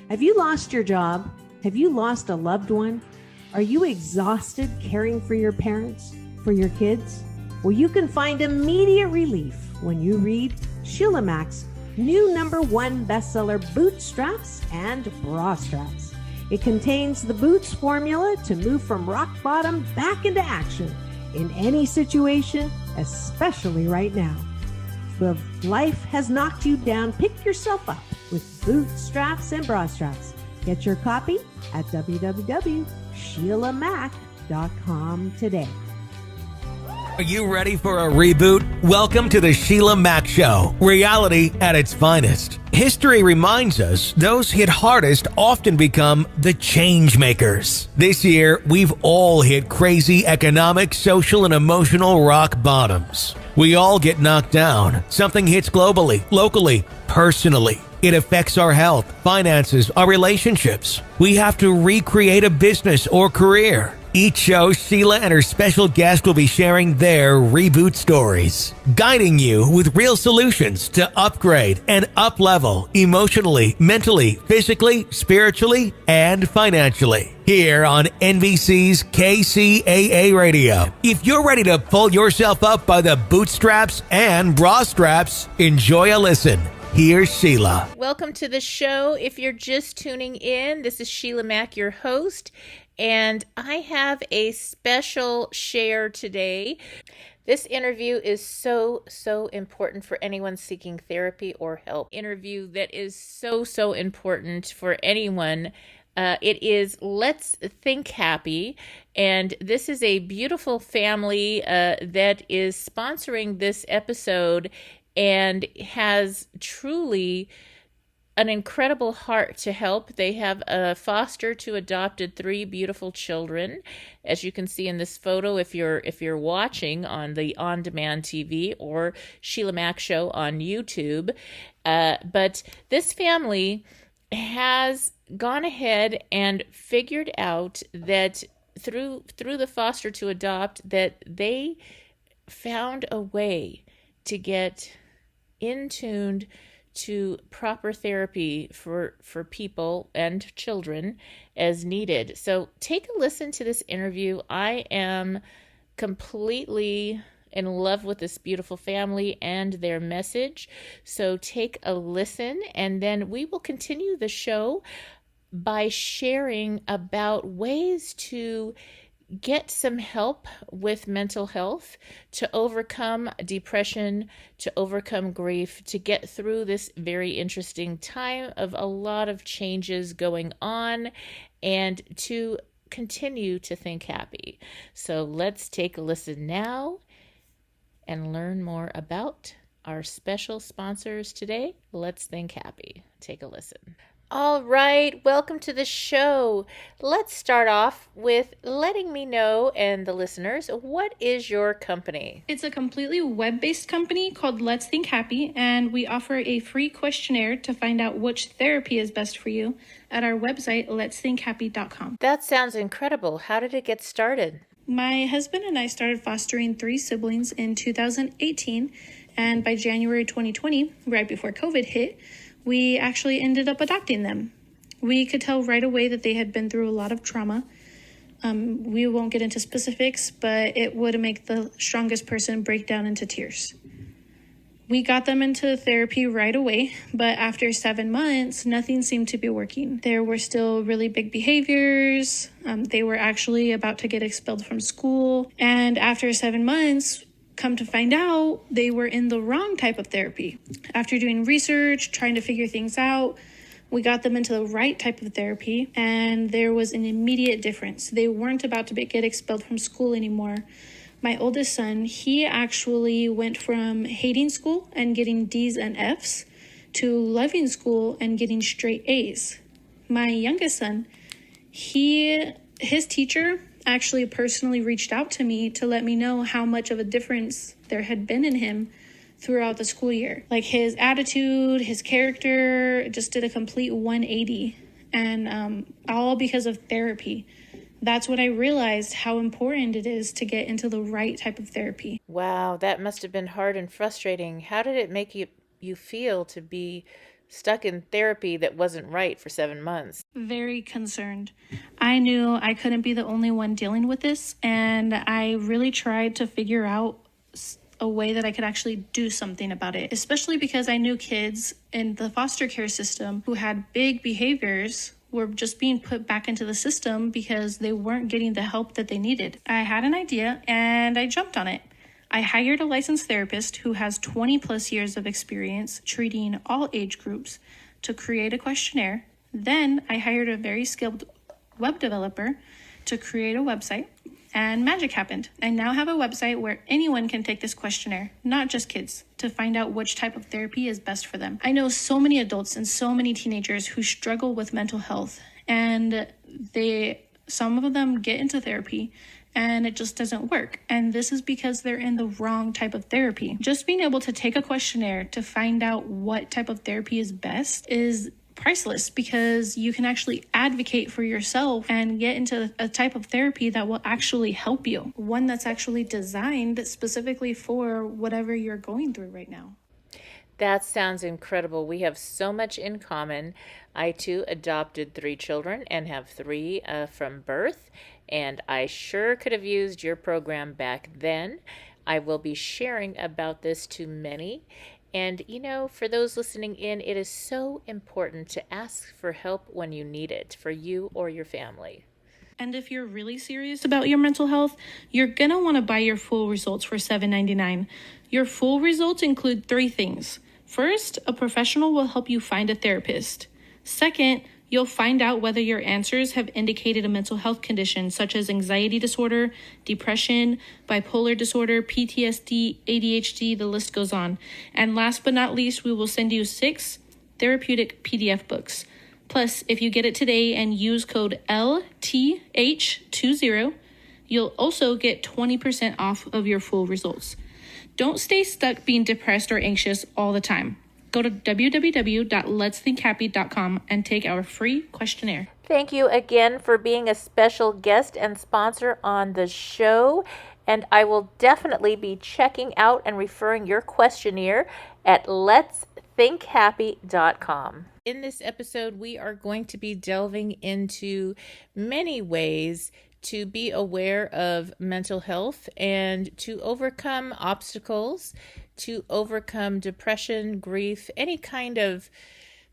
Have you lost your job? Have you lost a loved one? Are you exhausted caring for your parents, for your kids? Well, you can find immediate relief when you read Sheila Mac's new #1 bestseller, Bootstraps and Bra Straps. It contains the Boots formula to move from rock bottom back into action in any situation, especially right now. If life has knocked you down, pick yourself up with Bootstraps and Bra Straps. Get your copy at www.SheilaMac.com today. Are you ready for a reboot? Welcome to the Sheila Mac Show, reality at its finest. History reminds us those hit hardest often become the change makers. This year, we've all hit crazy economic, social, and emotional rock bottoms. We all get knocked down. Something hits globally, locally, personally. It affects our health, finances, our relationships. We have to recreate a business or career. Each show, Sheila and her special guest will be sharing their reboot stories, guiding you with real solutions to upgrade and up-level emotionally, mentally, physically, spiritually, and financially. Here on NBC's KCAA Radio. If you're ready to pull yourself up by the bootstraps and bra straps, enjoy a listen. Here's Sheila. Welcome to the show. If you're just tuning in, this is Sheila Mac, your host, and I have a special share today. This interview is so important for anyone seeking therapy or help. Interview that is so important for anyone. It is Let's Think Happy, and this is a beautiful family that is sponsoring this episode and has truly an incredible heart to help. They have a foster to adopted 3 beautiful children, as you can see in this photo if you're watching on the on-demand TV or Sheila Mac Show on YouTube. But this family has gone ahead and figured out that through the foster to adopt that they found a way to get in tuned to proper therapy for people and children as needed. So take a listen to this interview. I am completely in love with this beautiful family and their message. So take a listen, and then we will continue the show by sharing about ways to get some help with mental health, to overcome depression, to overcome grief, to get through this very interesting time of a lot of changes going on, and to continue to think happy. So let's take a listen now and learn more about our special sponsors today. Let's Think Happy. Take a listen. All right, welcome to the show. Let's start off with letting me know and the listeners, what is your company? It's a completely web-based company called Let's Think Happy, and we offer a free questionnaire to find out which therapy is best for you at our website, letsthinkhappy.com. That sounds incredible. How did it get started? My husband and I started fostering 3 siblings in 2018, and by January 2020, right before COVID hit, we actually ended up adopting them. We could tell right away that they had been through a lot of trauma. We won't get into specifics, but it would make the strongest person break down into tears. We got them into therapy right away, but after 7 months, nothing seemed to be working. There were still really big behaviors. They were actually about to get expelled from school. And after 7 months, come to find out, they were in the wrong type of therapy. After doing research, trying to figure things out, we got them into the right type of therapy, and there was an immediate difference. They weren't about to get expelled from school anymore. My oldest son, he actually went from hating school and getting D's and F's to loving school and getting straight A's. My youngest son, his teacher actually personally reached out to me to let me know how much of a difference there had been in him throughout the school year. Like his attitude, his character just did a complete 180, and all because of therapy. That's when I realized how important it is to get into the right type of therapy. Wow, that must have been hard and frustrating. How did it make you feel to be stuck in therapy that wasn't right for 7 months. Very concerned. I knew I couldn't be the only one dealing with this, and I really tried to figure out a way that I could actually do something about it, especially because I knew kids in the foster care system who had big behaviors were just being put back into the system because they weren't getting the help that they needed. I had an idea and I jumped on it. I hired a licensed therapist who has 20 plus years of experience treating all age groups to create a questionnaire. Then I hired a very skilled web developer to create a website, and magic happened. I now have a website where anyone can take this questionnaire, not just kids, to find out which type of therapy is best for them. I know so many adults and so many teenagers who struggle with mental health, and some of them get into therapy and it just doesn't work. And this is because they're in the wrong type of therapy. Just being able to take a questionnaire to find out what type of therapy is best is priceless, because you can actually advocate for yourself and get into a type of therapy that will actually help you. One that's actually designed specifically for whatever you're going through right now. That sounds incredible. We have so much in common. I too adopted 3 children and have 3 from birth, and I sure could have used your program back then. I will be sharing about this to many. And, for those listening in, it is so important to ask for help when you need it, for you or your family. And if you're really serious about your mental health, you're going to want to buy your full results for $7.99. Your full results include 3 things. First, a professional will help you find a therapist. Second, you'll find out whether your answers have indicated a mental health condition such as anxiety disorder, depression, bipolar disorder, PTSD, ADHD, the list goes on. And last but not least, we will send you 6 therapeutic PDF books. Plus, if you get it today and use code LTH20, you'll also get 20% off of your full results. Don't stay stuck being depressed or anxious all the time. Go to www.letsthinkhappy.com and take our free questionnaire. Thank you again for being a special guest and sponsor on the show. And I will definitely be checking out and referring your questionnaire at letsthinkhappy.com. In this episode, we are going to be delving into many ways to be aware of mental health and to overcome obstacles, to overcome depression, grief, any kind of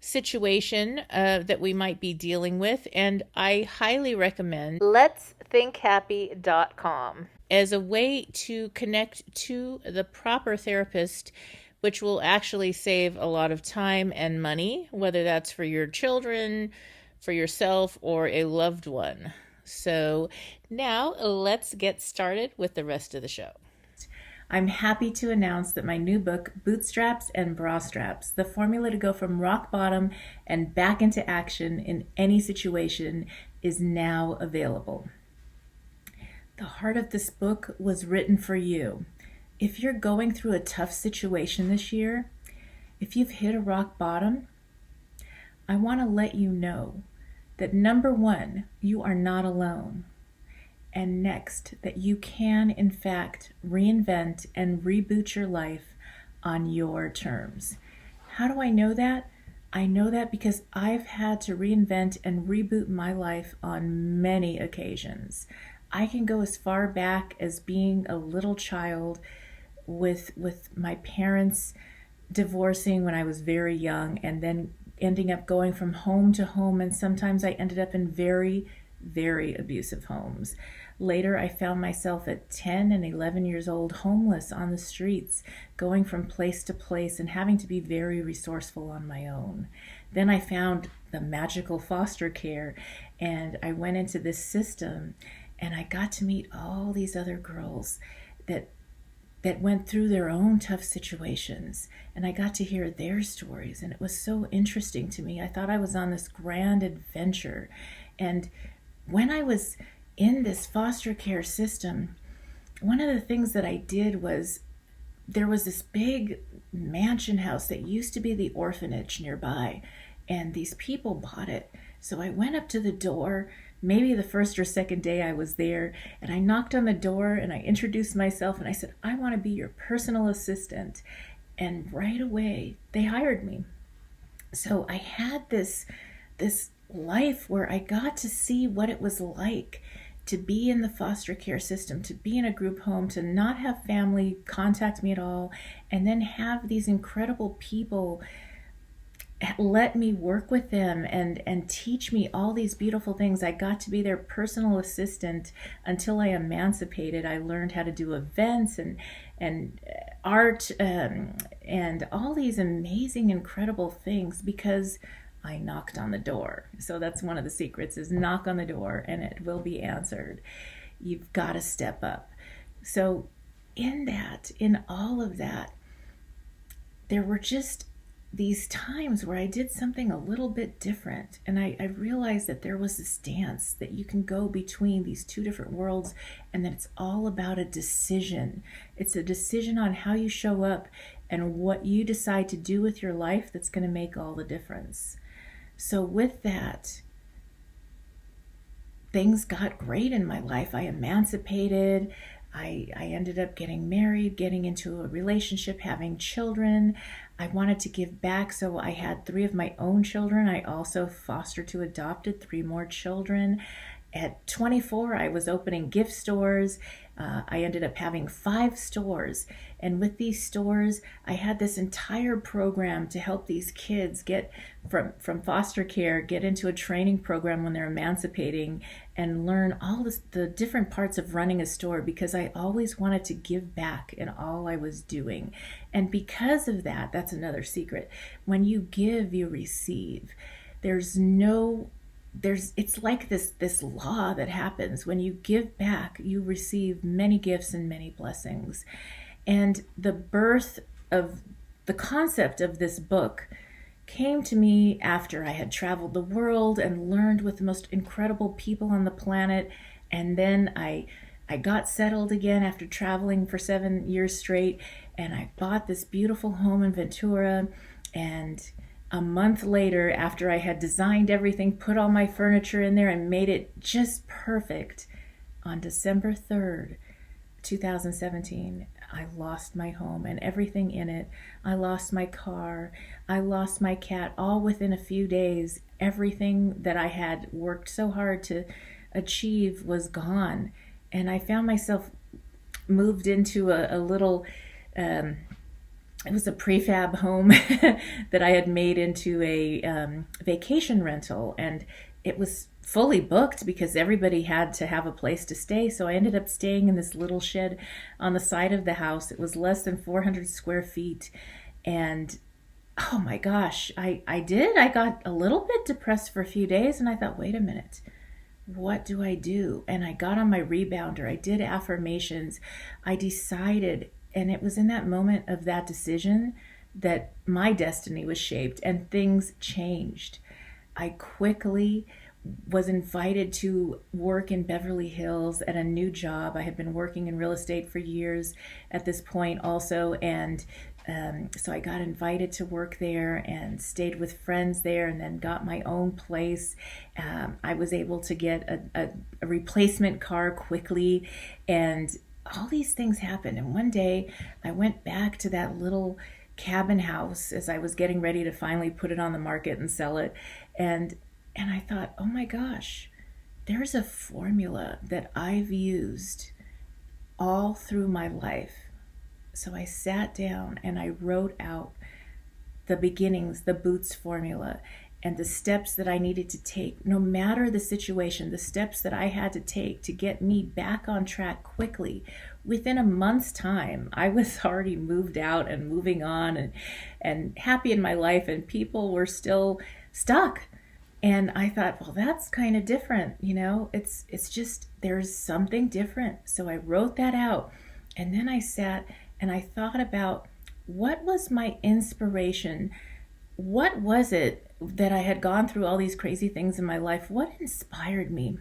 situation that we might be dealing with. And I highly recommend letsthinkhappy.com as a way to connect to the proper therapist, which will actually save a lot of time and money, whether that's for your children, for yourself, or a loved one. So now let's get started with the rest of the show. I'm happy to announce that my new book, Bootstraps and Bra Straps, the formula to go from rock bottom and back into action in any situation, is now available. The heart of this book was written for you. If you're going through a tough situation this year, if you've hit a rock bottom, I want to let you know that number 1, you are not alone. And next, that you can, in fact, reinvent and reboot your life on your terms. How do I know that? I know that because I've had to reinvent and reboot my life on many occasions. I can go as far back as being a little child with my parents divorcing when I was very young, and then ending up going from home to home, and sometimes I ended up in very, very abusive homes. Later, I found myself at 10 and 11 years old, homeless on the streets, going from place to place and having to be very resourceful on my own. Then I found the magical foster care, and I went into this system, and I got to meet all these other girls that went through their own tough situations, and I got to hear their stories, and it was so interesting to me. I thought I was on this grand adventure. And when I was in this foster care system, one of the things that I did was, there was this big mansion house that used to be the orphanage nearby, and these people bought it. So I went up to the door, maybe the first or second day I was there, and I knocked on the door and I introduced myself and I said, I want to be your personal assistant. And right away they hired me. So I had this life where I got to see what it was like to be in the foster care system, to be in a group home, to not have family contact me at all, and then have these incredible people let me work with them and teach me all these beautiful things. I got to be their personal assistant until I emancipated. I learned how to do events and art and all these amazing, incredible things because I knocked on the door. So that's one of the secrets, is knock on the door and it will be answered. You've got to step up. So in all of that, there were just these times where I did something a little bit different. And I realized that there was this dance that you can go between these two different worlds, and that it's all about a decision. It's a decision on how you show up and what you decide to do with your life that's going to make all the difference. So with that, things got great in my life. I emancipated. I ended up getting married, getting into a relationship, having children. I wanted to give back, so I had 3 of my own children. I also fostered to adopted 3 more children. At 24, I was opening gift stores. I ended up having 5 stores. And with these stores, I had this entire program to help these kids get from foster care, get into a training program when they're emancipating, and learn all the different parts of running a store, because I always wanted to give back in all I was doing. And because of that, that's another secret. When you give, you receive. It's like this law that happens. When you give back, you receive many gifts and many blessings. And the birth of the concept of this book came to me after I had traveled the world and learned with the most incredible people on the planet. And then I got settled again after traveling for 7 years straight, and I bought this beautiful home in Ventura. And a month later, after I had designed everything, put all my furniture in there and made it just perfect, on December 3rd, 2017, I lost my home and everything in it. I lost my car. I lost my cat, all within a few days. Everything that I had worked so hard to achieve was gone. And I found myself moved into a little... it was a prefab home that I had made into a vacation rental, and it was fully booked because everybody had to have a place to stay. So I ended up staying in this little shed on the side of the house. It was less than 400 square feet. And oh my gosh, I got a little bit depressed for a few days, and I thought, wait a minute, what do I do? And I got on my rebounder. I did affirmations. I decided. And it was in that moment of that decision that my destiny was shaped and things changed. I quickly was invited to work in Beverly Hills at a new job. I had been working in real estate for years at this point also. And so I got invited to work there and stayed with friends there, and then got my own place. I was able to get a replacement car quickly, and all these things happened. And one day I went back to that little cabin house as I was getting ready to finally put it on the market and sell it. And I thought, oh my gosh, there's a formula that I've used all through my life. So I sat down and I wrote out the beginnings, the Boots formula, and the steps that I needed to take, no matter the situation, the steps that I had to take to get me back on track quickly. Within a month's time, I was already moved out and moving on and happy in my life, and people were still stuck. And I thought, well, that's kind of different. It's just, there's something different. So I wrote that out, and then I sat and I thought about, what was my inspiration? What was it that I had gone through all these crazy things in my life? What inspired me?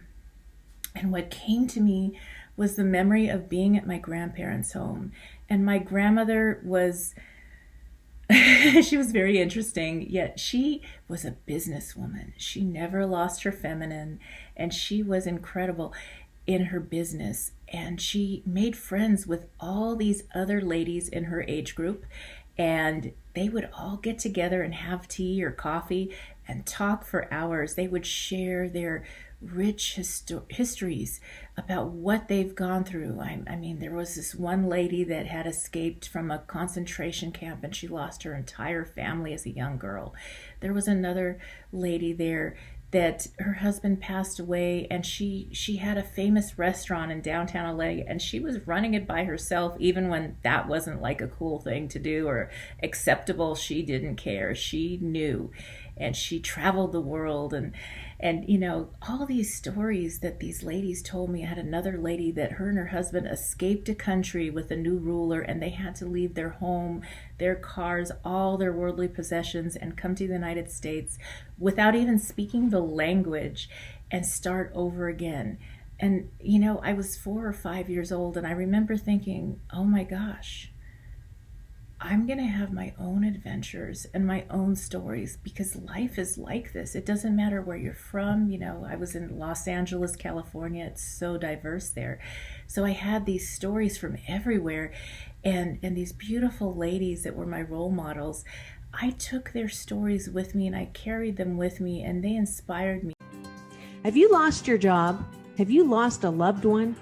And what came to me was the memory of being at my grandparents' home. And my grandmother was, she was very interesting, yet she was a businesswoman. She never lost her feminine, and she was incredible in her business. And she made friends with all these other ladies in her age group. and they would all get together and have tea or coffee and talk for hours. They would share their rich histories about what they've gone through. I mean, there was this one lady that had escaped from a concentration camp and she lost her entire family as a young girl. There was another lady there that her husband passed away, and she had a famous restaurant in downtown LA, and she was running it by herself even when that wasn't like a cool thing to do or acceptable. She didn't care. She knew, and she traveled the world, and you know, all these stories that these ladies told me. I had another lady that her and her husband escaped a country with a new ruler, and they had to leave their home, their cars, all their worldly possessions, and come to the United States without even speaking the language and start over again. And, you know, I was 4 or 5 years old, and I remember thinking, oh my gosh, I'm going to have my own adventures and my own stories, because life is like this. It doesn't matter where you're from. You know, I was in Los Angeles, California. It's so diverse there. So I had these stories from everywhere, and these beautiful ladies that were my role models. I took their stories with me and I carried them with me, and they inspired me. Have you lost your job? Have you lost a loved one?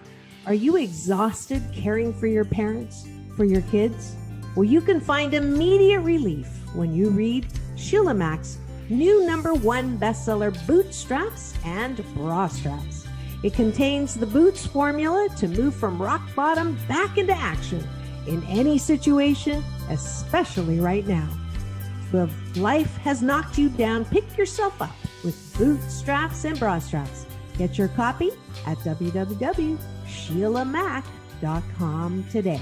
Are you exhausted caring for your parents, for your kids? Well, you can find immediate relief when you read Sheila Mac's new #1 bestseller, Bootstraps and Bra Straps. It contains the Boots formula to move from rock bottom back into action in any situation, especially right now. If life has knocked you down, pick yourself up with Bootstraps and Bra Straps. Get your copy at www.sheilamac.com today.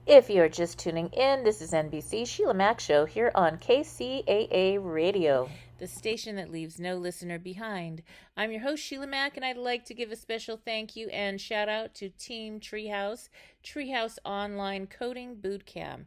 If you're just tuning in, this is NBC Sheila Mac Show here on KCAA Radio, the station that leaves no listener behind. I'm your host, Sheila Mac, and I'd like to give a special thank you and shout out to Team Treehouse Online Coding Bootcamp.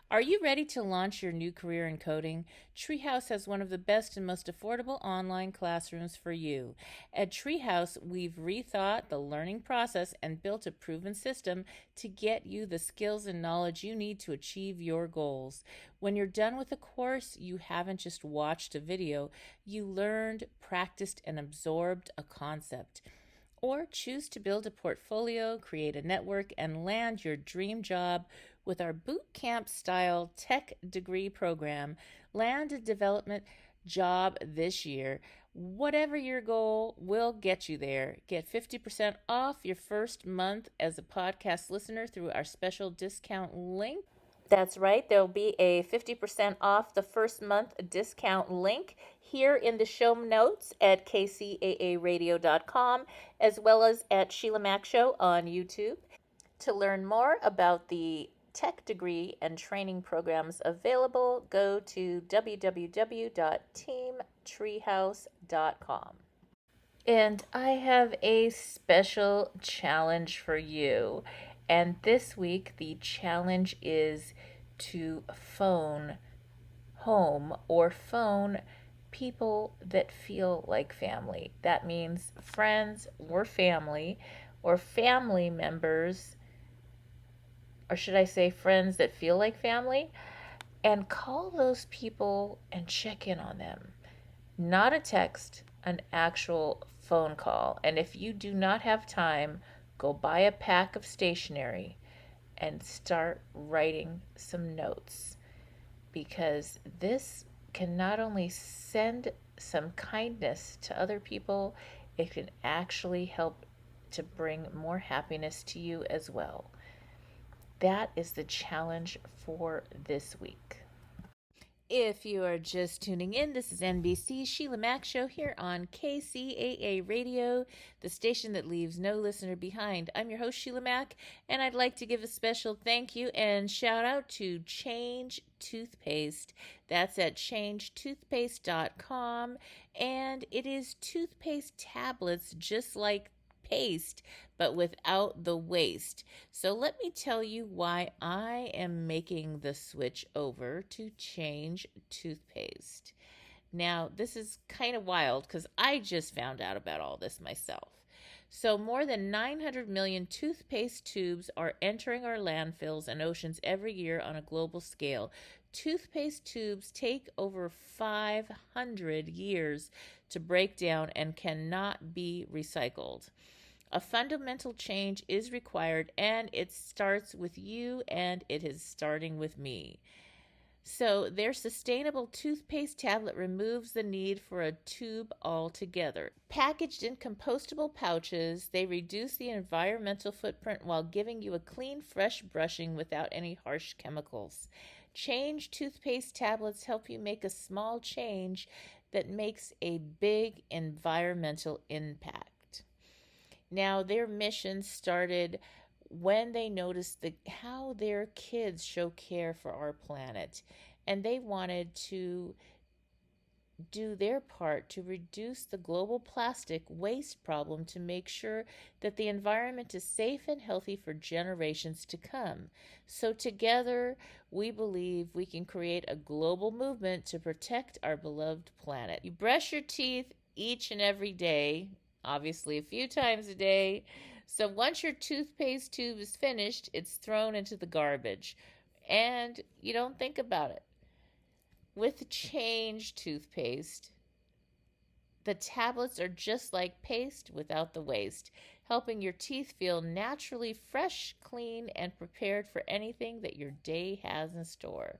Are you ready to launch your new career in coding? Treehouse has one of the best and most affordable online classrooms for you. At Treehouse, we've rethought the learning process and built a proven system to get you the skills and knowledge you need to achieve your goals. When you're done with a course, you haven't just watched a video, you learned, practiced, and absorbed a concept. Or choose to build a portfolio, create a network, and land your dream job with our boot camp style tech degree program. Land a development job this year. Whatever your goal, will get you there. Get 50% off your first month as a podcast listener through our special discount link. That's right, there'll be a 50% off the first month discount link here in the show notes at kcaaradio.com, as well as at Sheila Mac Show on YouTube. To learn more about the tech degree and training programs available, go to www.teamtreehouse.com. And I have a special challenge for you. And this week, the challenge is to phone home or phone people that feel like family. That means friends or family members, or should I say friends that feel like family, and call those people and check in on them. Not a text, an actual phone call. And if you do not have time, go buy a pack of stationery and start writing some notes, because this can not only send some kindness to other people, it can actually help to bring more happiness to you as well. That is the challenge for this week. If you are just tuning in, this is NBC Sheila Mac Show here on KCAA Radio, the station that leaves no listener behind. I'm your host, Sheila Mac, and I'd like to give a special thank you and shout out to Change Toothpaste. That's at changetoothpaste.com, and it is toothpaste tablets just like paste, but without the waste. So let me tell you why I am making the switch over to Change Toothpaste. Now, this is kind of wild because I just found out about all this myself. So more than 900 million toothpaste tubes are entering our landfills and oceans every year on a global scale. Toothpaste tubes take over 500 years to break down and cannot be recycled. A fundamental change is required, and it starts with you, and it is starting with me. So, their sustainable toothpaste tablet removes the need for a tube altogether. Packaged in compostable pouches, they reduce the environmental footprint while giving you a clean, fresh brushing without any harsh chemicals. Change toothpaste tablets help you make a small change that makes a big environmental impact. Now, their mission started when they noticed how their kids show care for our planet, and they wanted to do their part to reduce the global plastic waste problem to make sure that the environment is safe and healthy for generations to come. So together, we believe we can create a global movement to protect our beloved planet. You brush your teeth each and every day, obviously a few times a day. So once your toothpaste tube is finished, it's thrown into the garbage, and you don't think about it. With Change toothpaste, the tablets are just like paste without the waste, helping your teeth feel naturally fresh, clean, and prepared for anything that your day has in store.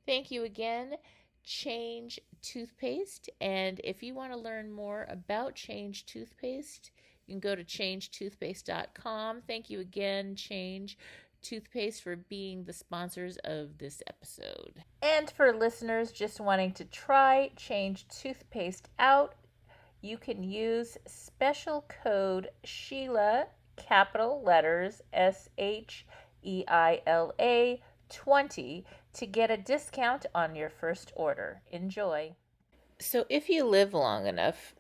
Thank you again, Change toothpaste. And if you want to learn more about Change toothpaste, you can go to changetoothpaste.com. Thank you again, Change Toothpaste, for being the sponsors of this episode. And for listeners just wanting to try Change Toothpaste out, you can use special code Sheila, capital letters SHEILA 20 to get a discount on your first order. Enjoy. So if you live long enough,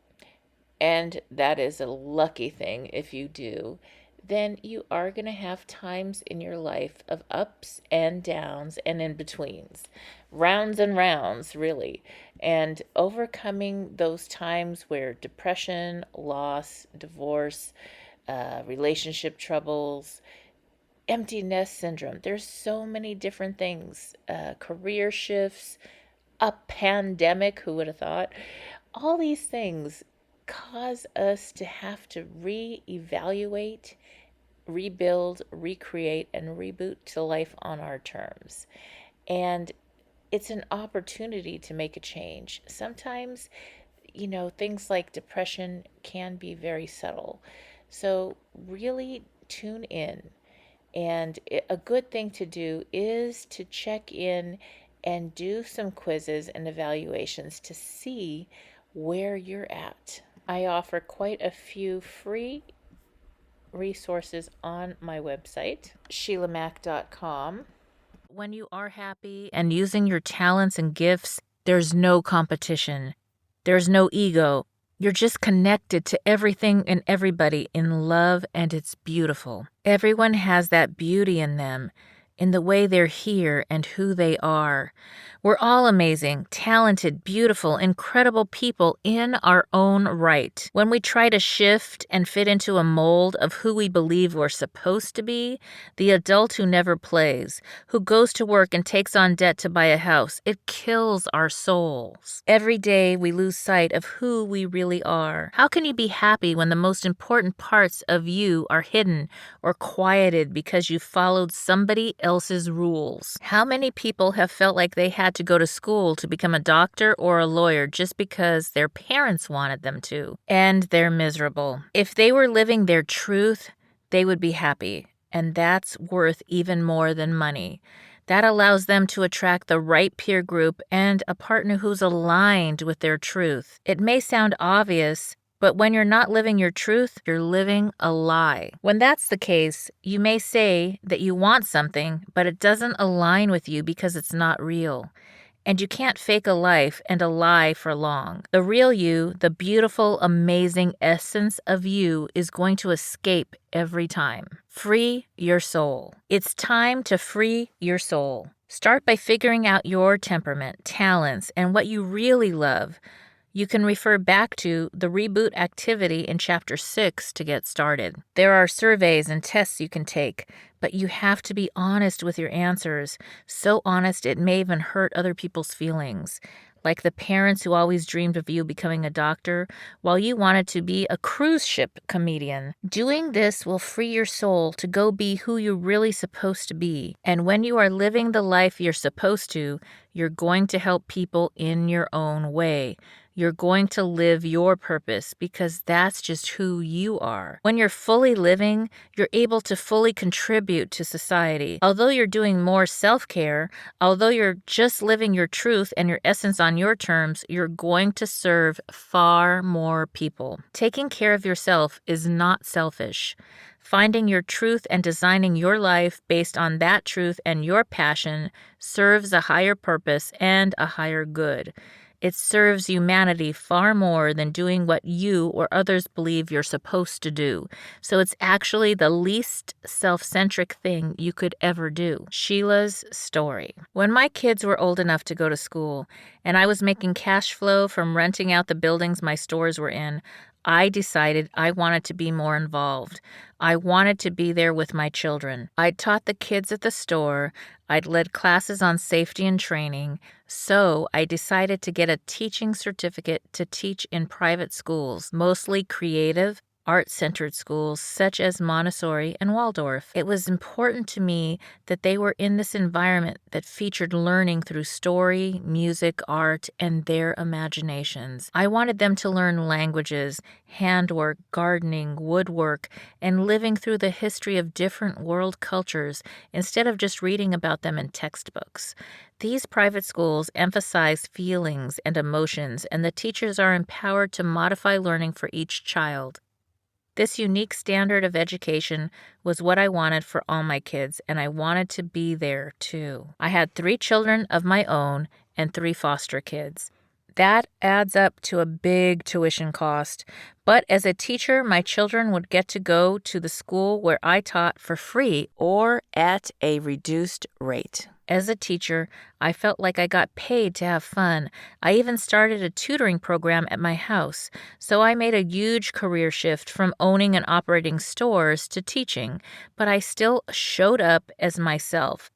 and that is a lucky thing if you do, then you are going to have times in your life of ups and downs and in betweens, rounds and rounds, really. And overcoming those times where depression, loss, divorce, relationship troubles, empty nest syndrome, there's so many different things, career shifts, a pandemic, who would have thought? All these things cause us to have to reevaluate, rebuild, recreate, and reboot to life on our terms. And it's an opportunity to make a change. Sometimes, things like depression can be very subtle. So really tune in. And a good thing to do is to check in and do some quizzes and evaluations to see where you're at. I offer quite a few free resources on my website, SheilaMac.com. When you are happy and using your talents and gifts, there's no competition. There's no ego. You're just connected to everything and everybody in love, and it's beautiful. Everyone has that beauty in them, in the way they're here and who they are. We're all amazing, talented, beautiful, incredible people in our own right. When we try to shift and fit into a mold of who we believe we're supposed to be, the adult who never plays, who goes to work and takes on debt to buy a house, it kills our souls. Every day we lose sight of who we really are. How can you be happy when the most important parts of you are hidden or quieted because you followed somebody else's rules? How many people have felt like they had to go to school to become a doctor or a lawyer just because their parents wanted them to, and they're miserable? If they were living their truth, they would be happy, and that's worth even more than money. That allows them to attract the right peer group and a partner who's aligned with their truth. It may sound obvious, but when you're not living your truth, you're living a lie. When that's the case, you may say that you want something, but it doesn't align with you because it's not real. And you can't fake a life and a lie for long. The real you, the beautiful, amazing essence of you, is going to escape every time. Free your soul. It's time to free your soul. Start by figuring out your temperament, talents, and what you really love. You can refer back to the reboot activity in Chapter 6 to get started. There are surveys and tests you can take, but you have to be honest with your answers, so honest it may even hurt other people's feelings. Like the parents who always dreamed of you becoming a doctor while you wanted to be a cruise ship comedian. Doing this will free your soul to go be who you're really supposed to be. And when you are living the life you're supposed to, you're going to help people in your own way. You're going to live your purpose because that's just who you are. When you're fully living, you're able to fully contribute to society. Although you're doing more self-care, although you're just living your truth and your essence on your terms, you're going to serve far more people. Taking care of yourself is not selfish. Finding your truth and designing your life based on that truth and your passion serves a higher purpose and a higher good. It serves humanity far more than doing what you or others believe you're supposed to do. So it's actually the least self-centric thing you could ever do. Sheila's story. When my kids were old enough to go to school, and I was making cash flow from renting out the buildings my stores were in, I decided I wanted to be more involved. I wanted to be there with my children. I'd taught the kids at the store. I'd led classes on safety and training. So I decided to get a teaching certificate to teach in private schools, mostly creative, art-centered schools such as Montessori and Waldorf. It was important to me that they were in this environment that featured learning through story, music, art, and their imaginations. I wanted them to learn languages, handwork, gardening, woodwork, and living through the history of different world cultures instead of just reading about them in textbooks. These private schools emphasize feelings and emotions, and the teachers are empowered to modify learning for each child. This unique standard of education was what I wanted for all my kids, and I wanted to be there too. I had 3 children of my own and 3 foster kids. That adds up to a big tuition cost. But as a teacher, my children would get to go to the school where I taught for free or at a reduced rate. As a teacher, I felt like I got paid to have fun. I even started a tutoring program at my house, so I made a huge career shift from owning and operating stores to teaching, but I still showed up as myself.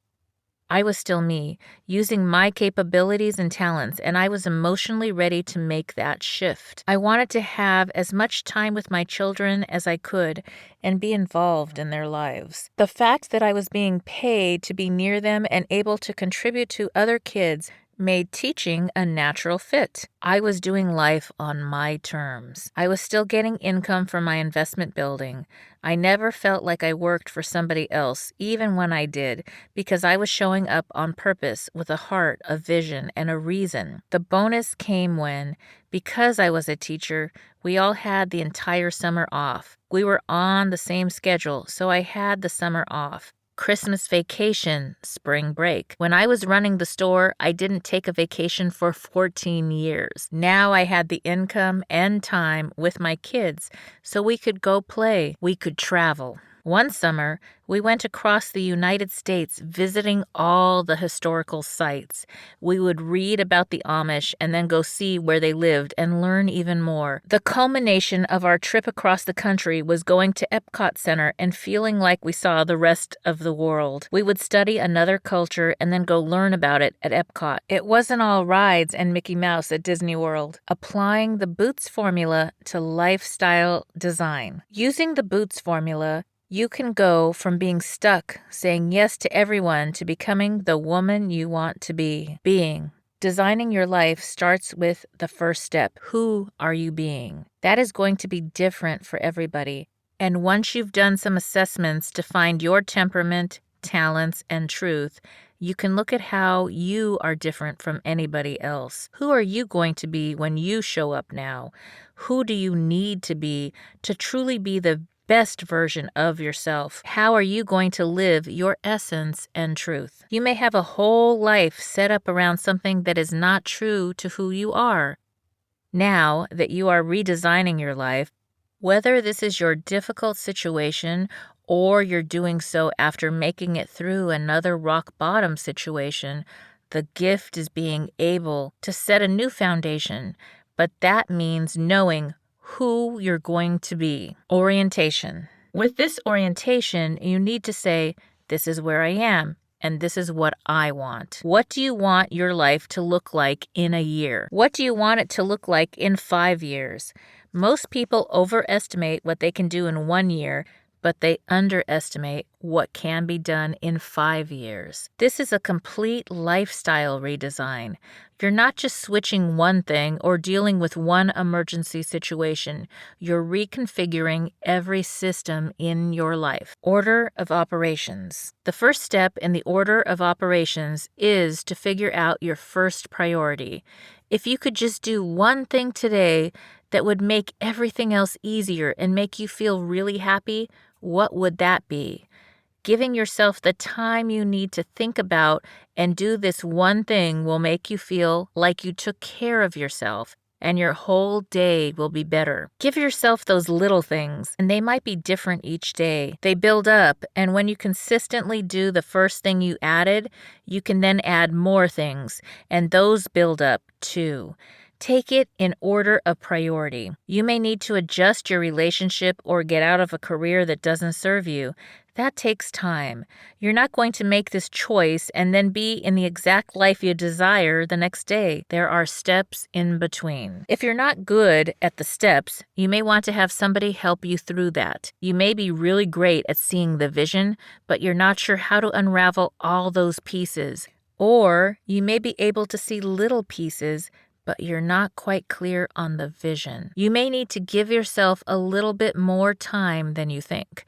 I was still me, using my capabilities and talents, and I was emotionally ready to make that shift. I wanted to have as much time with my children as I could and be involved in their lives. The fact that I was being paid to be near them and able to contribute to other kids made teaching a natural fit. I was doing life on my terms. I was still getting income from my investment building. I never felt like I worked for somebody else, even when I did, because I was showing up on purpose with a heart, a vision, and a reason. The bonus came when, because I was a teacher, we all had the entire summer off. We were on the same schedule, so I had the summer off. Christmas vacation, spring break. When I was running the store, I didn't take a vacation for 14 years. Now I had the income and time with my kids, so we could go play, we could travel. One summer, we went across the United States visiting all the historical sites. We would read about the Amish and then go see where they lived and learn even more. The culmination of our trip across the country was going to Epcot Center and feeling like we saw the rest of the world. We would study another culture and then go learn about it at Epcot. It wasn't all rides and Mickey Mouse at Disney World. Applying the Boots formula to lifestyle design. Using the Boots formula, you can go from being stuck, saying yes to everyone, to becoming the woman you want to be. Being. Designing your life starts with the first step. Who are you being? That is going to be different for everybody. And once you've done some assessments to find your temperament, talents, and truth, you can look at how you are different from anybody else. Who are you going to be when you show up now? Who do you need to be to truly be the best version of yourself? How are you going to live your essence and truth? You may have a whole life set up around something that is not true to who you are. Now that you are redesigning your life, whether this is your difficult situation or you're doing so after making it through another rock bottom situation, the gift is being able to set a new foundation, but that means knowing who you're going to be. Orientation. With this orientation, you need to say, this is where I am, and this is what I want. What do you want your life to look like in a year? What do you want it to look like in 5 years? Most people overestimate what they can do in 1 year, but they underestimate what can be done in 5 years. This is a complete lifestyle redesign. You're not just switching one thing or dealing with one emergency situation. You're reconfiguring every system in your life. Order of operations. The first step in the order of operations is to figure out your first priority. If you could just do one thing today that would make everything else easier and make you feel really happy, what would that be? Giving yourself the time you need to think about and do this one thing will make you feel like you took care of yourself, and your whole day will be better. Give yourself those little things, and they might be different each day. They build up, and when you consistently do the first thing you added, you can then add more things, and those build up too. Take it in order of priority. You may need to adjust your relationship or get out of a career that doesn't serve you. That takes time. You're not going to make this choice and then be in the exact life you desire the next day. There are steps in between. If you're not good at the steps, you may want to have somebody help you through that. You may be really great at seeing the vision, but you're not sure how to unravel all those pieces. Or you may be able to see little pieces, but you're not quite clear on the vision. You may need to give yourself a little bit more time than you think.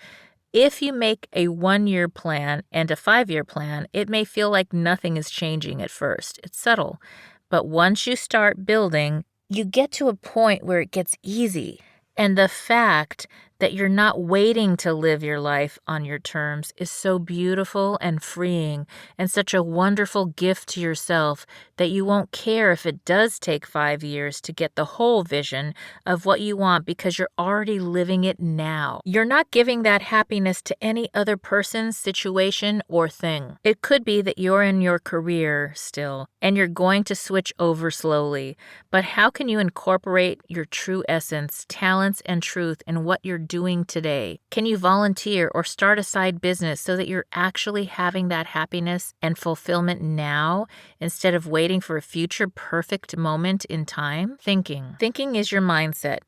If you make a 1-year plan and a 5-year plan, it may feel like nothing is changing at first. It's subtle. But once you start building, you get to a point where it gets easy. And the fact that you're not waiting to live your life on your terms is so beautiful and freeing and such a wonderful gift to yourself that you won't care if it does take 5 years to get the whole vision of what you want because you're already living it now. You're not giving that happiness to any other person, situation, or thing. It could be that you're in your career still and you're going to switch over slowly, but how can you incorporate your true essence, talents, and truth in what you're doing today? Can you volunteer or start a side business so that you're actually having that happiness and fulfillment now instead of waiting for a future perfect moment in time? Thinking is your mindset.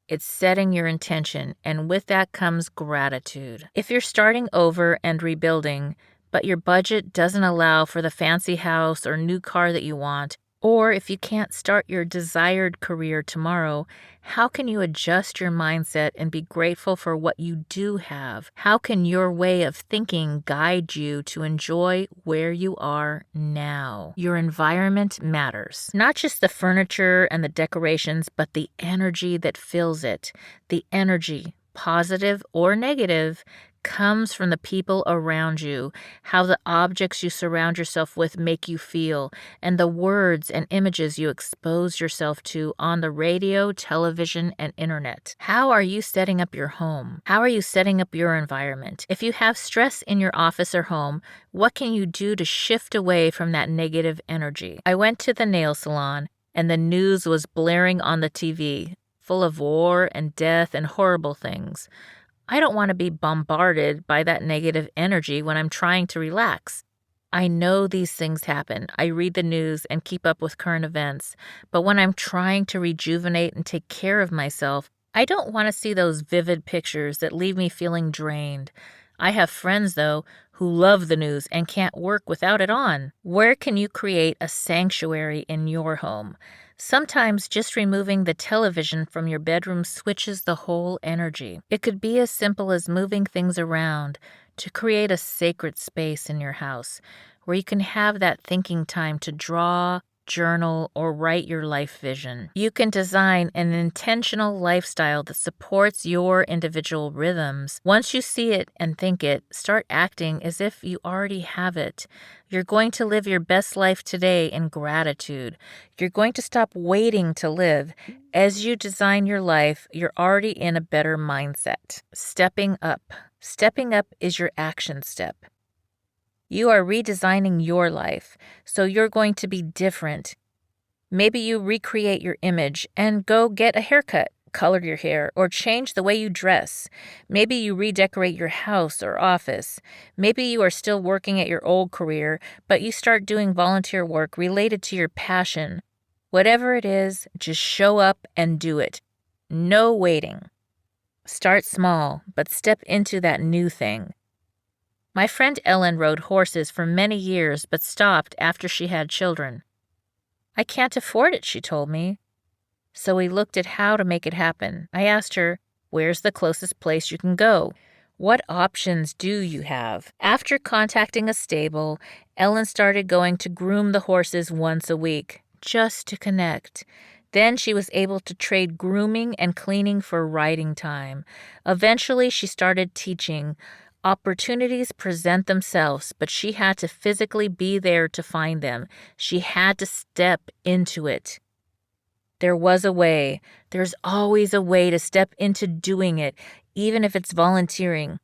It's setting your intention, and with that comes gratitude. If you're starting over and rebuilding, but your budget doesn't allow for the fancy house or new car that you want, or if you can't start your desired career tomorrow, how can you adjust your mindset and be grateful for what you do have? How can your way of thinking guide you to enjoy where you are now? Your environment matters. Not just the furniture and the decorations, but the energy that fills it. The energy, positive or negative, comes from the people around you, how the objects you surround yourself with make you feel, and the words and images you expose yourself to on the radio, television, and internet. How are you setting up your home? How are you setting up your environment? If you have stress in your office or home, what can you do to shift away from that negative energy? I went to the nail salon, and the news was blaring on the TV, full of war and death and horrible things. I don't want to be bombarded by that negative energy when I'm trying to relax. I know these things happen. I read the news and keep up with current events. But when I'm trying to rejuvenate and take care of myself, I don't want to see those vivid pictures that leave me feeling drained. I have friends, though, who love the news and can't work without it on. Where can you create a sanctuary in your home? Sometimes just removing the television from your bedroom switches the whole energy. It could be as simple as moving things around to create a sacred space in your house where you can have that thinking time to draw, journal, or write your life vision. You can design an intentional lifestyle that supports your individual rhythms. Once you see it and think it, start acting as if you already have it. You're going to live your best life today in gratitude. You're going to stop waiting to live. As you design your life, you're already in a better mindset. Stepping up. Stepping up is your action step. You are redesigning your life, so you're going to be different. Maybe you recreate your image and go get a haircut, color your hair, or change the way you dress. Maybe you redecorate your house or office. Maybe you are still working at your old career, but you start doing volunteer work related to your passion. Whatever it is, just show up and do it. No waiting. Start small, but step into that new thing. My friend Ellen rode horses for many years but stopped after she had children. I can't afford it, she told me. So we looked at how to make it happen. I asked her, where's the closest place you can go? What options do you have? After contacting a stable, Ellen started going to groom the horses once a week, just to connect. Then she was able to trade grooming and cleaning for riding time. Eventually, she started teaching. Opportunities present themselves, but she had to physically be there to find them. She had to step into it. There was a way. There's always a way to step into doing it, even if it's volunteering.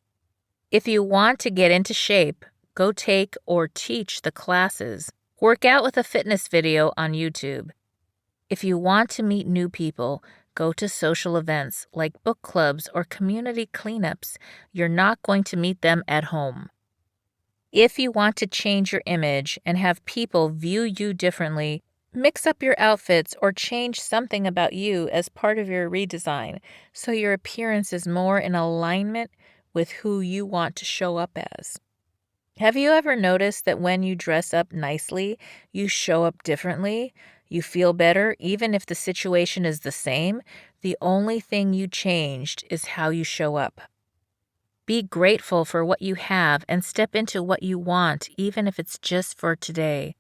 If you want to get into shape, go take or teach the classes. Work out with a fitness video on YouTube. If you want to meet new people, go to social events like book clubs or community cleanups. You're not going to meet them at home. If you want to change your image and have people view you differently, mix up your outfits or change something about you as part of your redesign so your appearance is more in alignment with who you want to show up as. Have you ever noticed that when you dress up nicely, you show up differently? You feel better even if the situation is the same? The only thing you changed is how you show up. Be grateful for what you have and step into what you want, even if it's just for today.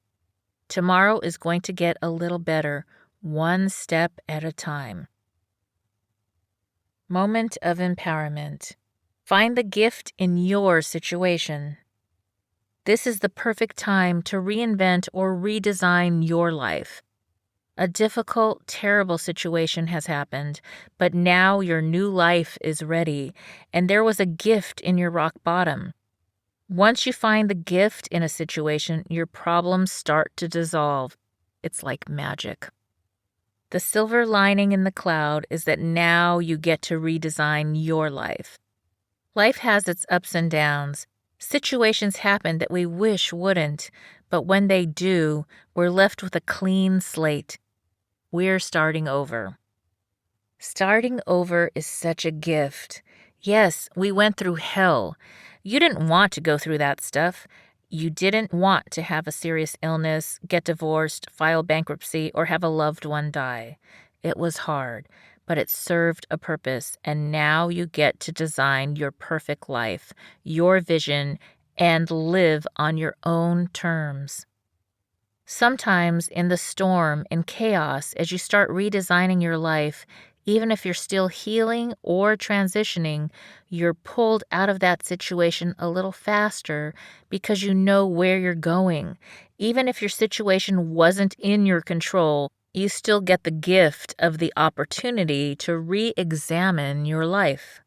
Tomorrow is going to get a little better, one step at a time. Moment of empowerment. Find the gift in your situation. This is the perfect time to reinvent or redesign your life. A difficult, terrible situation has happened, but now your new life is ready, and there was a gift in your rock bottom. Once you find the gift in a situation, your problems start to dissolve. It's like magic. The silver lining in the cloud is that now you get to redesign your life. Life has its ups and downs. Situations happen that we wish wouldn't, but when they do, we're left with a clean slate. We're starting over. Starting over is such a gift. Yes, we went through hell. You didn't want to go through that stuff. You didn't want to have a serious illness, get divorced, file bankruptcy, or have a loved one die. It was hard, but it served a purpose, and now you get to design your perfect life, your vision, and live on your own terms. Sometimes in the storm and chaos, as you start redesigning your life, even if you're still healing or transitioning, you're pulled out of that situation a little faster because you know where you're going. Even if your situation wasn't in your control, you still get the gift of the opportunity to re-examine your life.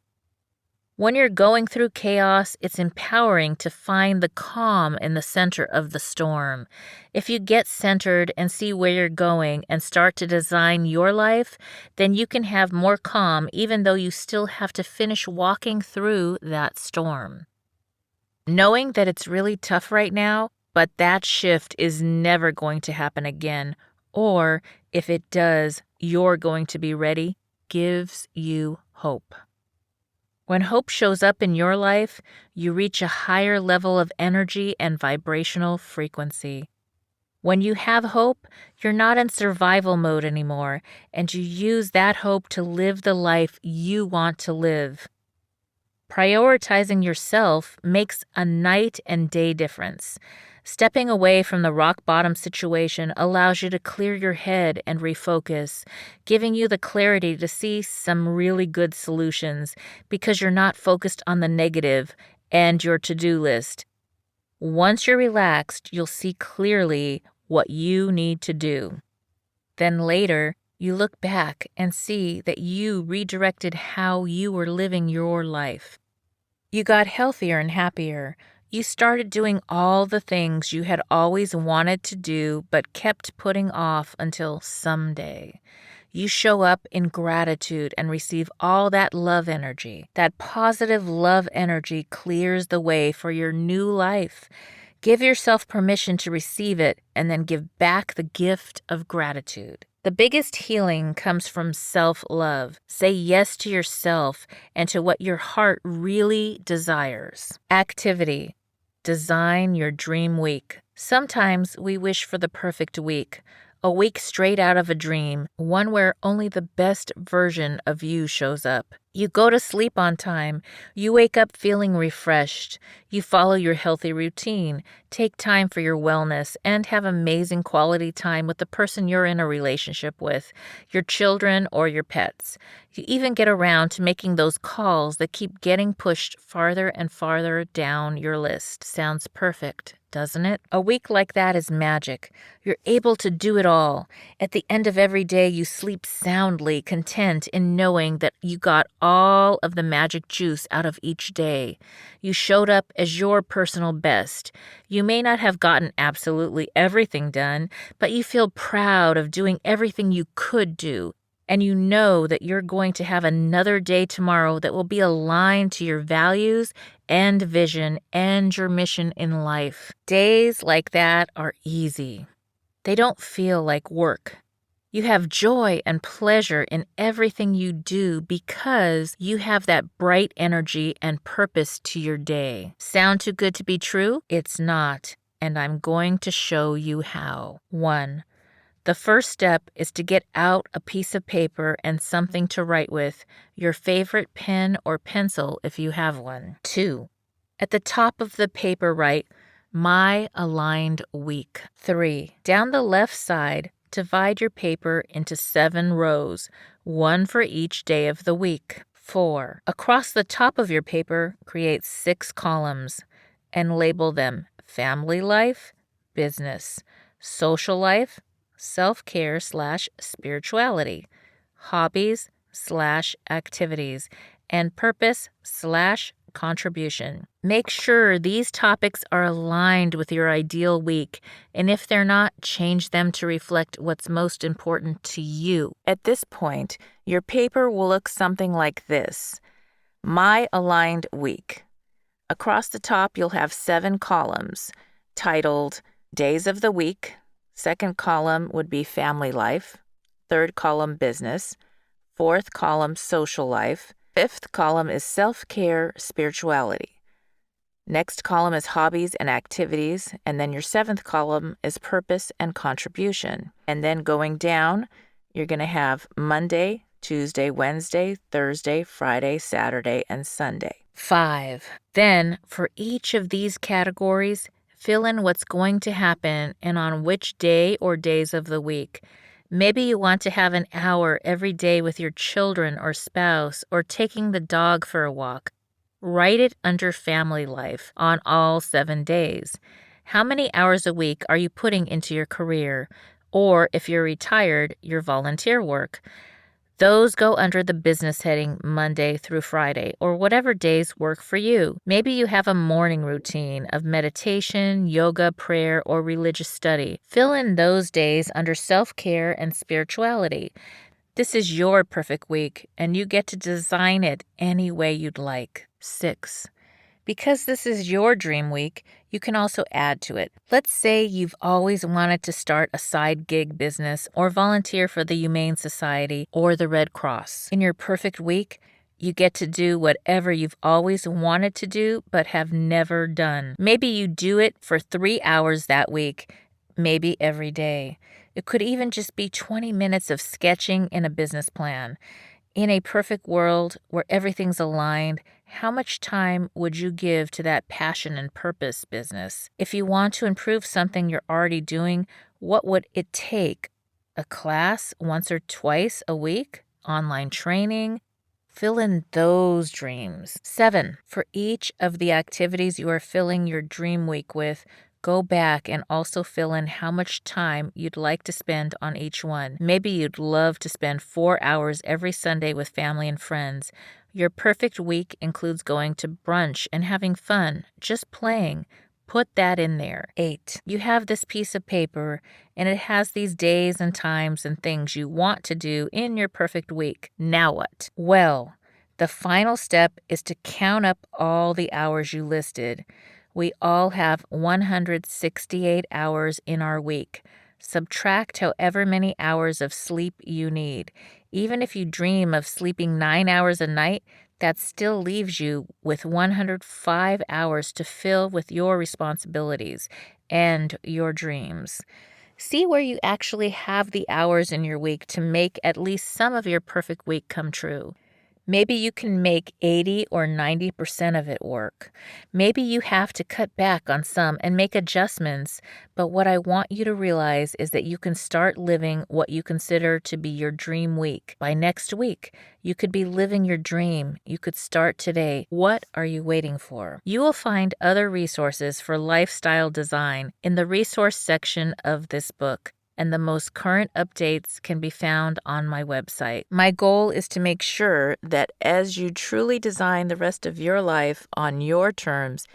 When you're going through chaos, it's empowering to find the calm in the center of the storm. If you get centered and see where you're going and start to design your life, then you can have more calm even though you still have to finish walking through that storm. Knowing that it's really tough right now, but that shift is never going to happen again, or if it does, you're going to be ready, gives you hope. When hope shows up in your life, you reach a higher level of energy and vibrational frequency. When you have hope, you're not in survival mode anymore, and you use that hope to live the life you want to live. Prioritizing yourself makes a night and day difference. Stepping away from the rock bottom situation allows you to clear your head and refocus, giving you the clarity to see some really good solutions because you're not focused on the negative and your to-do list. Once you're relaxed, you'll see clearly what you need to do. Then later, you look back and see that you redirected how you were living your life. You got healthier and happier. You started doing all the things you had always wanted to do but kept putting off until someday. You show up in gratitude and receive all that love energy. That positive love energy clears the way for your new life. Give yourself permission to receive it and then give back the gift of gratitude. The biggest healing comes from self-love. Say yes to yourself and to what your heart really desires. Activity. Design your dream week. Sometimes we wish for the perfect week. A week straight out of a dream, one where only the best version of you shows up. You go to sleep on time. You wake up feeling refreshed. You follow your healthy routine, take time for your wellness, and have amazing quality time with the person you're in a relationship with, your children or your pets. You even get around to making those calls that keep getting pushed farther and farther down your list. Sounds perfect, doesn't it? A week like that is magic. You're able to do it all. At the end of every day, you sleep soundly, content in knowing that you got all of the magic juice out of each day. You showed up as your personal best. You may not have gotten absolutely everything done, but you feel proud of doing everything you could do. And you know that you're going to have another day tomorrow that will be aligned to your values and vision and your mission in life. Days like that are easy. They don't feel like work. You have joy and pleasure in everything you do because you have that bright energy and purpose to your day. Sound too good to be true? It's not, and I'm going to show you how. 1. The first step is to get out a piece of paper and something to write with, your favorite pen or pencil if you have one. 2. At the top of the paper write, My Aligned Week. 3. Down the left side, divide your paper into 7 rows, 1 for each day of the week. 4. Across the top of your paper, create 6 columns and label them Family Life, Business, Social Life, Self-care/spirituality, Hobbies/activities, and Purpose/contribution. Make sure these topics are aligned with your ideal week, and if they're not, change them to reflect what's most important to you. At this point, your paper will look something like this. My Aligned Week. Across the top, you'll have 7 columns titled Days of the Week. Second column would be Family Life. Third column, Business. Fourth column, Social Life. Fifth column is Self-care, Spirituality. Next column is Hobbies and Activities, and then your 7th column is Purpose and Contribution. And then going down, you're going to have Monday, Tuesday, Wednesday, Thursday, Friday, Saturday, and Sunday. 5. Then, for each of these categories, fill in what's going to happen and on which day or days of the week. Maybe you want to have an hour every day with your children or spouse or taking the dog for a walk. Write it under Family Life on all 7 days. How many hours a week are you putting into your career? Or if you're retired, your volunteer work. Those go under the business heading Monday through Friday, or whatever days work for you. Maybe you have a morning routine of meditation, yoga, prayer, or religious study. Fill in those days under self-care and spirituality. This is your perfect week, and you get to design it any way you'd like. 6. Because this is your dream week, you can also add to it. Let's say you've always wanted to start a side gig business or volunteer for the Humane Society or the Red Cross. In your perfect week, you get to do whatever you've always wanted to do but have never done. Maybe you do it for 3 hours that week, maybe every day. It could even just be 20 minutes of sketching in a business plan. In a perfect world where everything's aligned, how much time would you give to that passion and purpose business? If you want to improve something you're already doing, what would it take? A class once or twice a week? Online training? Fill in those dreams. 7. For each of the activities you are filling your dream week with, Go back and also fill in how much time you'd like to spend on each one. Maybe you'd love to spend 4 hours every Sunday with family and friends. Your perfect week includes going to brunch and having fun, just playing. Put that in there. 8. You have this piece of paper, and it has these days and times and things you want to do in your perfect week. Now what? Well, the final step is to count up all the hours you listed. We all have 168 hours in our week. Subtract however many hours of sleep you need. Even if you dream of sleeping 9 hours a night, that still leaves you with 105 hours to fill with your responsibilities and your dreams. See where you actually have the hours in your week to make at least some of your perfect week come true. Maybe you can make 80 or 90% of it work. Maybe you have to cut back on some and make adjustments, but what I want you to realize is that you can start living what you consider to be your dream week. By next week, you could be living your dream. You could start today. What are you waiting for? You will find other resources for lifestyle design in the resource section of this book, and the most current updates can be found on my website. My goal is to make sure that as you truly design the rest of your life on your terms,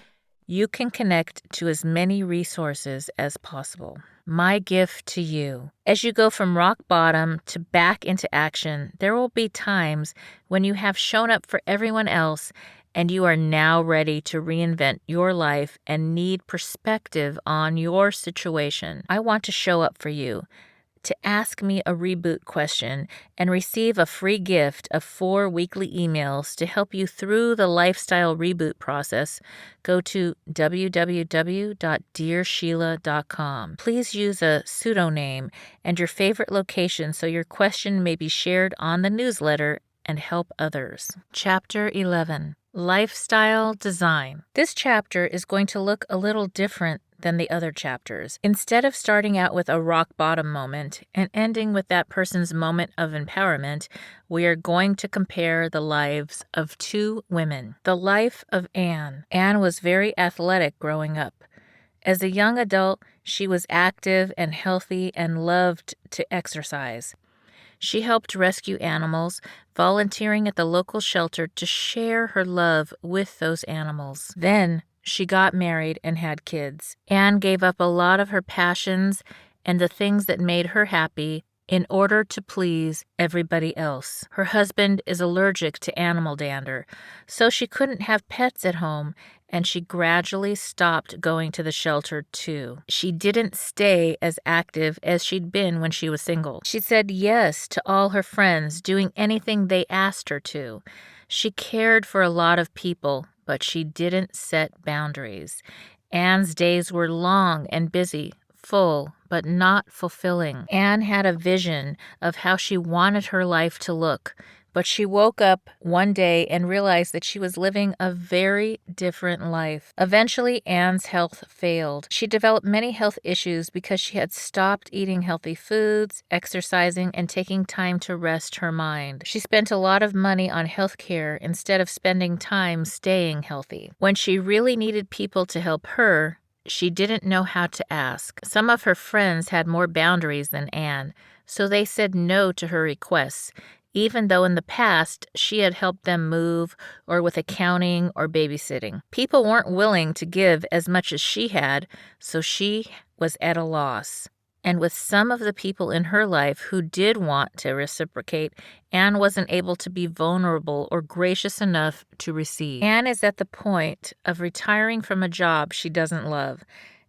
you can connect to as many resources as possible. My gift to you. As you go from rock bottom to back into action, there will be times when you have shown up for everyone else and you are now ready to reinvent your life and need perspective on your situation. I want to show up for you. To ask me a reboot question and receive a free gift of 4 weekly emails to help you through the lifestyle reboot process, go to www.dearsheila.com. Please use a pseudonym and your favorite location so your question may be shared on the newsletter and help others. Chapter 11. Lifestyle Design. This chapter is going to look a little different than the other chapters. Instead of starting out with a rock bottom moment and ending with that person's moment of empowerment, we are going to compare the lives of 2 women. The life of Anne. Anne was very athletic growing up. As a young adult, she was active and healthy and loved to exercise. She helped rescue animals, volunteering at the local shelter to share her love with those animals. Then she got married and had kids. Anne gave up a lot of her passions and the things that made her happy in order to please everybody else. Her husband is allergic to animal dander, so she couldn't have pets at home, and she gradually stopped going to the shelter too. She didn't stay as active as she'd been when she was single. She said yes to all her friends, doing anything they asked her to. She cared for a lot of people, but she didn't set boundaries. Anne's days were long and busy, full, but not fulfilling. Anne had a vision of how she wanted her life to look, but she woke up one day and realized that she was living a very different life. Eventually, Anne's health failed. She developed many health issues because she had stopped eating healthy foods, exercising, and taking time to rest her mind. She spent a lot of money on health care instead of spending time staying healthy. When she really needed people to help her, she didn't know how to ask. Some of her friends had more boundaries than Anne, so they said no to her requests, even though in the past she had helped them move or with accounting or babysitting. People weren't willing to give as much as she had, so she was at a loss. And with some of the people in her life who did want to reciprocate, Anne wasn't able to be vulnerable or gracious enough to receive. Anne is at the point of retiring from a job she doesn't love,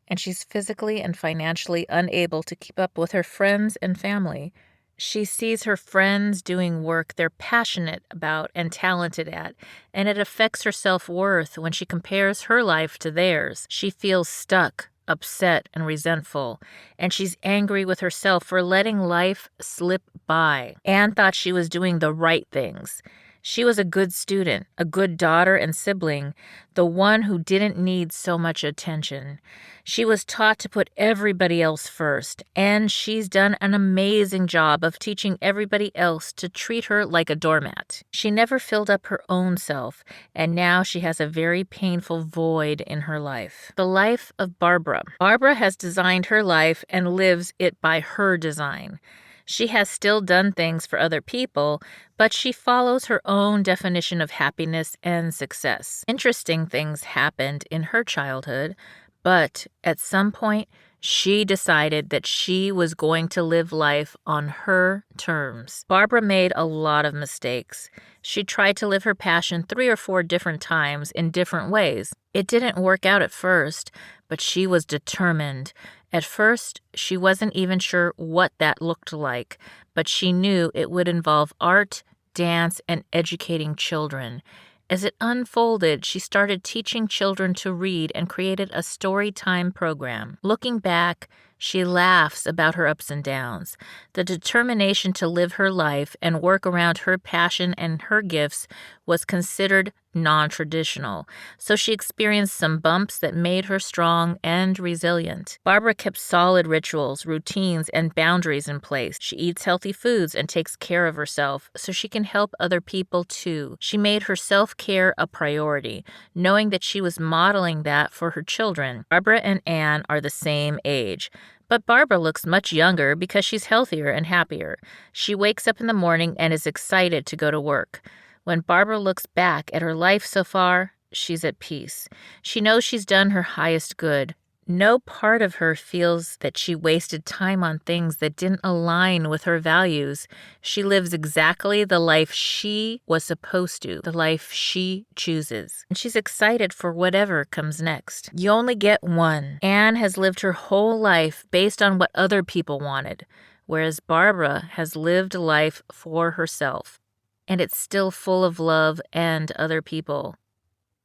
and she's physically and financially unable to keep up with her friends and family. She sees her friends doing work they're passionate about and talented at, and it affects her self-worth when she compares her life to theirs. She feels stuck, upset, and resentful, and she's angry with herself for letting life slip by. Anne thought she was doing the right things. She was a good student, a good daughter and sibling, the one who didn't need so much attention. She was taught to put everybody else first, and she's done an amazing job of teaching everybody else to treat her like a doormat. She never filled up her own self, and now she has a very painful void in her life. The life of Barbara. Barbara has designed her life and lives it by her design. She has still done things for other people, but she follows her own definition of happiness and success. Interesting things happened in her childhood, but at some point, she decided that she was going to live life on her terms. Barbara made a lot of mistakes. She tried to live her passion 3 or 4 different times in different ways. It didn't work out at first, but she was determined. At first, she wasn't even sure what that looked like, but she knew it would involve art, dance, and educating children. As it unfolded, she started teaching children to read and created a story time program. Looking back, she laughs about her ups and downs. The determination to live her life and work around her passion and her gifts was considered non-traditional, so she experienced some bumps that made her strong and resilient. Barbara kept solid rituals, routines, and boundaries in place. She eats healthy foods and takes care of herself so she can help other people too. She made her self-care a priority, knowing that she was modeling that for her children. Barbara and Anne are the same age, but Barbara looks much younger because she's healthier and happier. She wakes up in the morning and is excited to go to work. When Barbara looks back at her life so far, she's at peace. She knows she's done her highest good. No part of her feels that she wasted time on things that didn't align with her values. She lives exactly the life she was supposed to, the life she chooses. And she's excited for whatever comes next. You only get one. Anne has lived her whole life based on what other people wanted, whereas Barbara has lived life for herself. And it's still full of love and other people.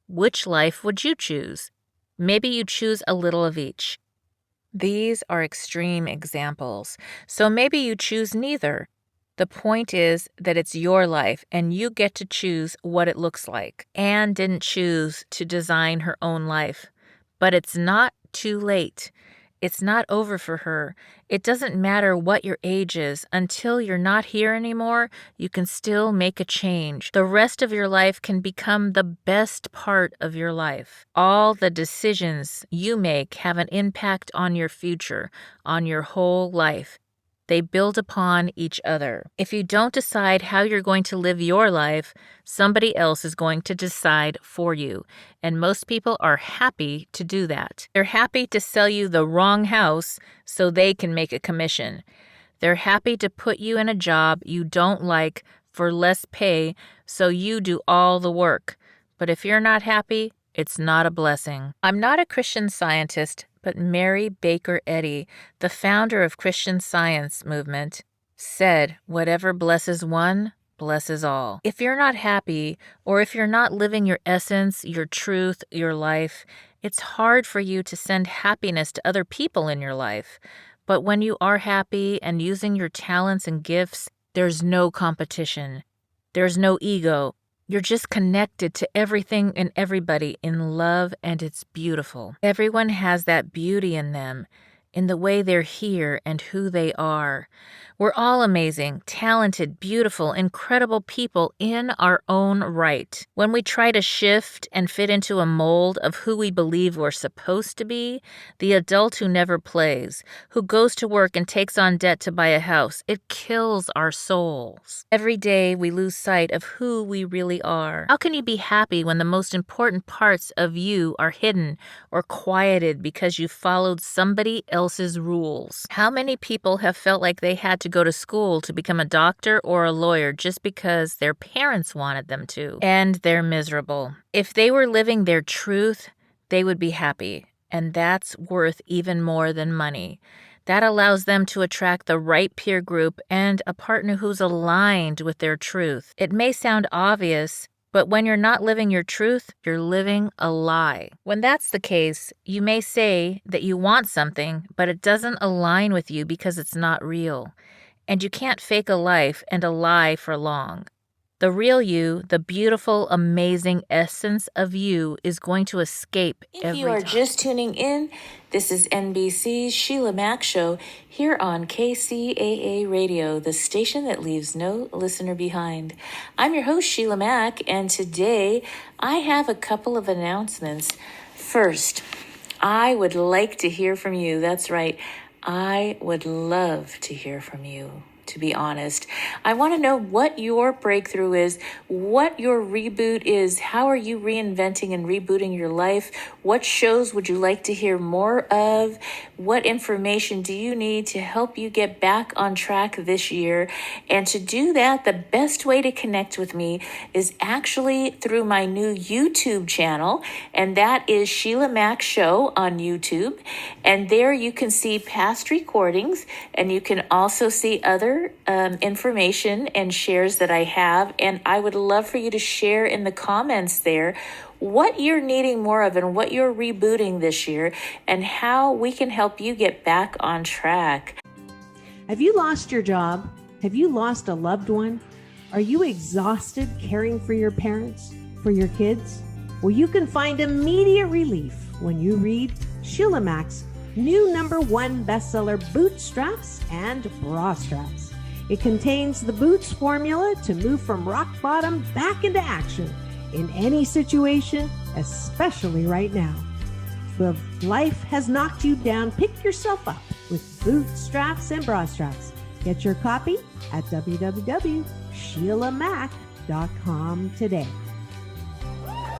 Which life would you choose? Maybe you choose a little of each. These are extreme examples, so maybe you choose neither. The point is that it's your life and you get to choose what it looks like. Anne didn't choose to design her own life, but it's not too late. It's not over for her. It doesn't matter what your age is. Until you're not here anymore, you can still make a change. The rest of your life can become the best part of your life. All the decisions you make have an impact on your future, on your whole life. They build upon each other. If you don't decide how you're going to live your life, somebody else is going to decide for you. And most people are happy to do that. They're happy to sell you the wrong house so they can make a commission. They're happy to put you in a job you don't like for less pay so you do all the work. But if you're not happy, it's not a blessing. I'm not a Christian Scientist, but Mary Baker Eddy, the founder of Christian Science movement, said, "Whatever blesses one, blesses all." If you're not happy, or if you're not living your essence, your truth, your life, it's hard for you to send happiness to other people in your life. But when you are happy and using your talents and gifts, there's no competition. There's no ego. You're just connected to everything and everybody in love, and it's beautiful. Everyone has that beauty in them, in the way they're here and who they are. We're all amazing, talented, beautiful, incredible people in our own right. When we try to shift and fit into a mold of who we believe we're supposed to be, the adult who never plays, who goes to work and takes on debt to buy a house, it kills our souls. Every day we lose sight of who we really are. How can you be happy when the most important parts of you are hidden or quieted because you followed somebody else's rules? How many people have felt like they had to go to school to become a doctor or a lawyer just because their parents wanted them to, and they're miserable? If they were living their truth, they would be happy, and that's worth even more than money. That allows them to attract the right peer group and a partner who's aligned with their truth. It may sound obvious, but when you're not living your truth, you're living a lie. When that's the case, you may say that you want something, but it doesn't align with you because it's not real. And you can't fake a life and a lie for long. The real you, the beautiful, amazing essence of you is going to escape every time. If you are just tuning in, this is NBC's Sheila Mac Show here on KCAA Radio, the station that leaves no listener behind. I'm your host, Sheila Mac, and today I have a couple of announcements. First, I would like to hear from you. That's right. I would love to hear from you. To be honest, I want to know what your breakthrough is, what your reboot is. How are you reinventing and rebooting your life? What shows would you like to hear more of? What information do you need to help you get back on track this year? And to do that, the best way to connect with me is actually through my new YouTube channel, and that is Sheila Mac Show on YouTube. And there you can see past recordings, and you can also see other information and shares that I have. And I would love for you to share in the comments there what you're needing more of and what you're rebooting this year and how we can help you get back on track. Have you lost your job? Have you lost a loved one? Are you exhausted caring for your parents, for your kids? Well, you can find immediate relief when you read Sheila Mac's new #1 bestseller, Bootstraps and Bra Straps. It contains the Boots formula to move from rock bottom back into action in any situation, especially right now. If life has knocked you down, pick yourself up with Bootstraps and Bra Straps. Get your copy at www.sheilamac.com today.